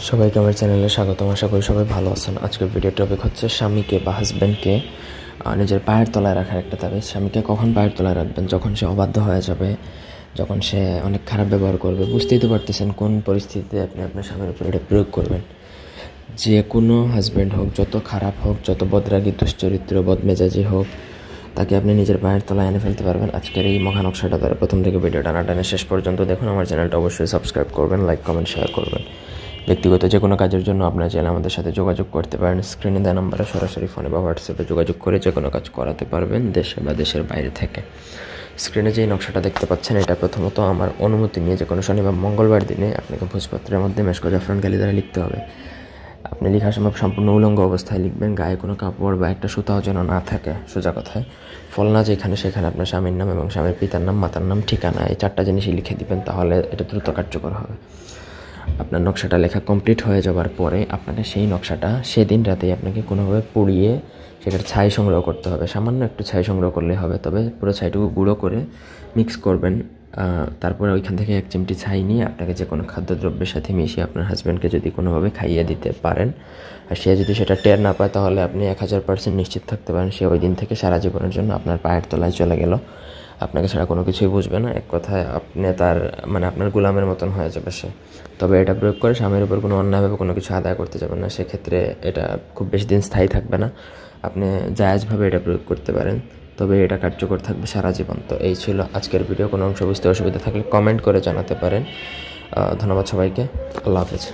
সবাইকে আমার চ্যানেলে স্বাগতম। আশা করি সবাই ভালো আছেন। আজকের ভিডিও টপিক হচ্ছে স্বামীকে বা হাজব্যান্ডকে নিজের পায়ের তলায় রাখার একটা তাবিজ। স্বামীকে কখন পায়ের তলায় রাখবেন? যখন সে অবাধ্য হয়ে যাবে, যখন সে অনেক খারাপ ব্যবহার করবে। বুঝতেই তো পারতেছেন কোন পরিস্থিতিতে আপনি আপনার স্বামীর উপর এটা প্রয়োগ করবেন। যে কোনো হাজব্যান্ড হোক, যত খারাপ হোক, যত বদরাগী, দুশ্চরিত্র, বদমেজাজি হোক, তাকে আপনি নিজের পায়ের তলায় এনে ফেলতে পারবেন আজকের এই মহানকশাটা দ্বারা। প্রথম থেকে ভিডিও টানাটানে শেষ পর্যন্ত দেখুন। আমার চ্যানেলটা অবশ্যই সাবস্ক্রাইব করবেন, লাইক, কমেন্ট, শেয়ার করবেন। ব্যক্তিগত যে কোনো কাজের জন্য আপনারা চাইলে আমাদের সাথে যোগাযোগ করতে পারেন। স্ক্রিনে দেওয়া নাম্বারে সরাসরি ফোনে বা হোয়াটসঅ্যাপে যোগাযোগ করে যে কোনো কাজ করাতে পারবেন, দেশে বা দেশের বাইরে থেকে। স্ক্রিনে যেই নকশাটা দেখতে পাচ্ছেন, এটা প্রথমত আমার অনুমতি নিয়ে যে কোনো শনি বা মঙ্গলবার দিনে আপনাকে ভোজপত্রের মধ্যে মেশকো জাফরান কালি দ্বারা লিখতে হবে। আপনি লেখার সময় সম্পূর্ণ উলঙ্গ অবস্থায় লিখবেন। গায়ে কোনো কাপড় বা একটা সুতাও যেন না থাকে। সোজা কথায় ফল না যেখানে সেখানে আপনার স্বামীর নাম এবং স্বামীর পিতার নাম, মাতার নাম, ঠিকানা, এই 4টা জিনিসই লিখে দিবেন। তাহলে এটা দ্রুত কার্যকর হবে। আপনার নকশাটা লেখা কমপ্লিট হয়ে যাওয়ার পরে আপনাকে সেই নকশাটা সেদিন রাতেই আপনাকে কোনোভাবে পুড়িয়ে সেটার ছাই সংগ্রহ করতে হবে। সামান্য একটু ছাই সংগ্রহ করলে হবে, তবে পুরো ছাইটুকু গুঁড়ো করে মিক্স করবেন। তারপরে ওইখান থেকে 1 চিমটি ছাই নিয়ে আপনাকে যে কোনো খাদ্যদ্রব্যের সাথে মিশিয়ে আপনার হাজব্যান্ডকে যদি কোনোভাবে খাইয়ে দিতে পারেন, আর সে যদি সেটা টের না পায়, তাহলে আপনি 1000% নিশ্চিত থাকতে পারেন সে ওই দিন থেকে সারা জীবনের জন্য আপনার পায়ের তলায় চলে গেল। আপনাকে ছাড়া কোনো কিছুই বুঝবে না। এক কথায় আপনি তার আপনার গোলামের মতন হয়ে যাবে সে। তবে এটা প্রয়োগ করে স্বামীর উপর কোনো অন্যায়ভাবে কোনো কিছু আদায় করতে যাবেন না। সেক্ষেত্রে এটা খুব বেশি দিন স্থায়ী থাকবে না। আপনি জায়েজভাবে এটা প্রয়োগ করতে পারেন, তবে এটা কার্যকর থাকবে সারা জীবন। তো এই ছিল আজকের ভিডিও। কোনো অংশ বুঝতে অসুবিধা থাকলে কমেন্ট করে জানাতে পারেন। ধন্যবাদ সবাইকে। আল্লাহ হাফেজ।